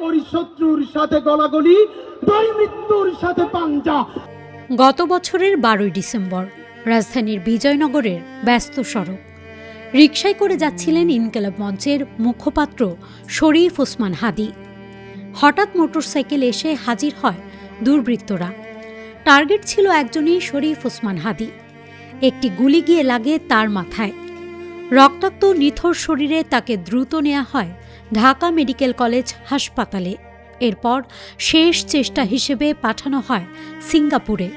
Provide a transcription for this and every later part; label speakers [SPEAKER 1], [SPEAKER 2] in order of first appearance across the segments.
[SPEAKER 1] করি শত্রুর সাথে গলাগলি, দুই মৃত্যুর সাথে পাঞ্জা।
[SPEAKER 2] গত বছরের 12ই ডিসেম্বর রাজধানীর বিজয়নগরের ব্যস্ত সড়ক রিকশায় করে যাচ্ছিলেন ইনকিলাব মঞ্চের মুখপাত্র শরীফ ওসমান হাদী। হঠাৎ মোটরসাইকেল এসে হাজির হয় দুর্বৃত্তরা। টার্গেট ছিল একজনই, শরীফ ওসমান হাদী। একটি গুলি গিয়ে লাগে তার মাথায়। রক্তাক্ত নিথর শরীরে তাকে দ্রুত নেওয়া হয় ঢাকা মেডিকেল কলেজ হাসপাতালে। এরপর শেষ চেষ্টা হিসেবে পাঠানো হয় সিঙ্গাপুরে।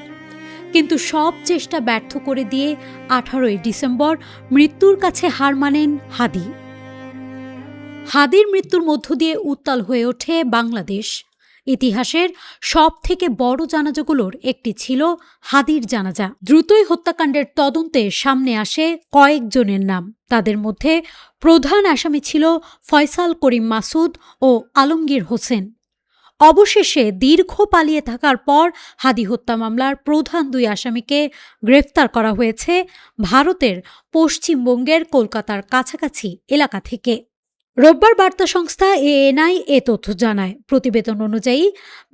[SPEAKER 2] কিন্তু সব চেষ্টা ব্যর্থ করে দিয়ে 18ই ডিসেম্বর মৃত্যুর কাছে হার মানেন হাদী। হাদীর মৃত্যুর মধ্য দিয়ে উত্তাল হয়ে ওঠে বাংলাদেশ। ইতিহাসের সব থেকে বড় জানাজাগুলোর একটি ছিল হাদীর জানাজা। দ্রুতই হত্যাকাণ্ডের তদন্তে সামনে আসে কয়েকজনের নাম। তাদের মধ্যে প্রধান আসামি ছিল ফয়সাল করিম মাসুদ ও আলমগীর হোসেন। অবশেষে দীর্ঘ পালিয়ে থাকার পর হাদী হত্যা মামলার প্রধান দুই আসামিকে গ্রেফতার করা হয়েছে ভারতের পশ্চিমবঙ্গের কলকাতার কাছাকাছি এলাকা থেকে। রোববার বার্তা সংস্থা এএনআই এ তথ্য জানায়। প্রতিবেদন অনুযায়ী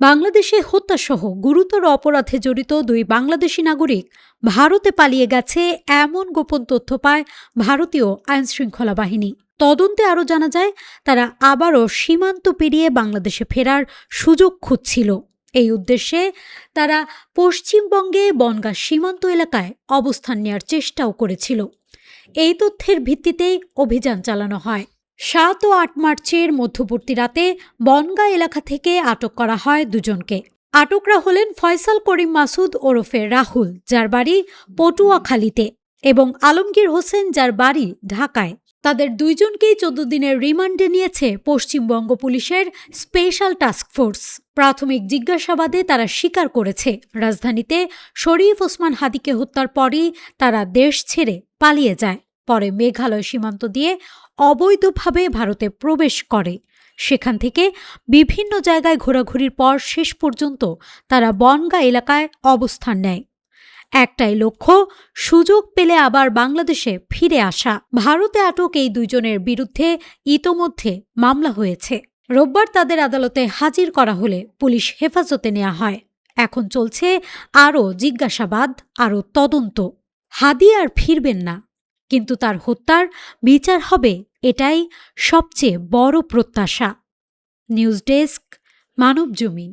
[SPEAKER 2] বাংলাদেশে হত্যাসহ গুরুতর অপরাধে জড়িত দুই বাংলাদেশি নাগরিক ভারতে পালিয়ে গেছে এমন গোপন তথ্য পায় ভারতীয় আইনশৃঙ্খলা বাহিনী। তদন্তে আরও জানা যায়, তারা আবারও সীমান্ত পেরিয়ে বাংলাদেশে ফেরার সুযোগ খুঁজছিল। এই উদ্দেশ্যে তারা পশ্চিমবঙ্গে বনগাঁ সীমান্ত এলাকায় অবস্থান নেওয়ার চেষ্টাও করেছিল। এই তথ্যের ভিত্তিতেই অভিযান চালানো হয়। 7 ও 8 মার্চের মধ্যবর্তী রাতে বনগাঁ এলাকা থেকে আটক করা হয় দুজনকে। আটকরা হলেন ফয়সাল করিম মাসুদ ওরফে রাহুল, যার বাড়ি পটুয়াখালীতে, এবং আলমগীর হোসেন, যার বাড়ি ঢাকায়। তাদের দুইজনকেই 14 দিনের রিমান্ডে নিয়েছে পশ্চিমবঙ্গ পুলিশের স্পেশাল টাস্ক ফোর্স। প্রাথমিক জিজ্ঞাসাবাদে তারা স্বীকার করেছে, রাজধানীতে শরীফ ওসমান হাদীকে হত্যার পরই তারা দেশ ছেড়ে পালিয়ে যায়। পরে মেঘালয় সীমান্ত দিয়ে অবৈধভাবে ভারতে প্রবেশ করে। সেখান থেকে বিভিন্ন জায়গায় ঘোরাঘুরির পর শেষ পর্যন্ত তারা বনগাঁ এলাকায় অবস্থান নেয়। একটাই লক্ষ্য, সুযোগ পেলে আবার বাংলাদেশে ফিরে আসা। ভারতে আটক এই দুইজনের বিরুদ্ধে ইতোমধ্যে মামলা হয়েছে। রোববার তাদের আদালতে হাজির করা হলে পুলিশ হেফাজতে নেওয়া হয়। এখন চলছে আরও জিজ্ঞাসাবাদ, আরও তদন্ত। হাদী আর ফিরবেন না, কিন্তু তার হত্যার বিচার হবে, এটাই সবচেয়ে বড় প্রত্যাশা। News desk, Manabzamin.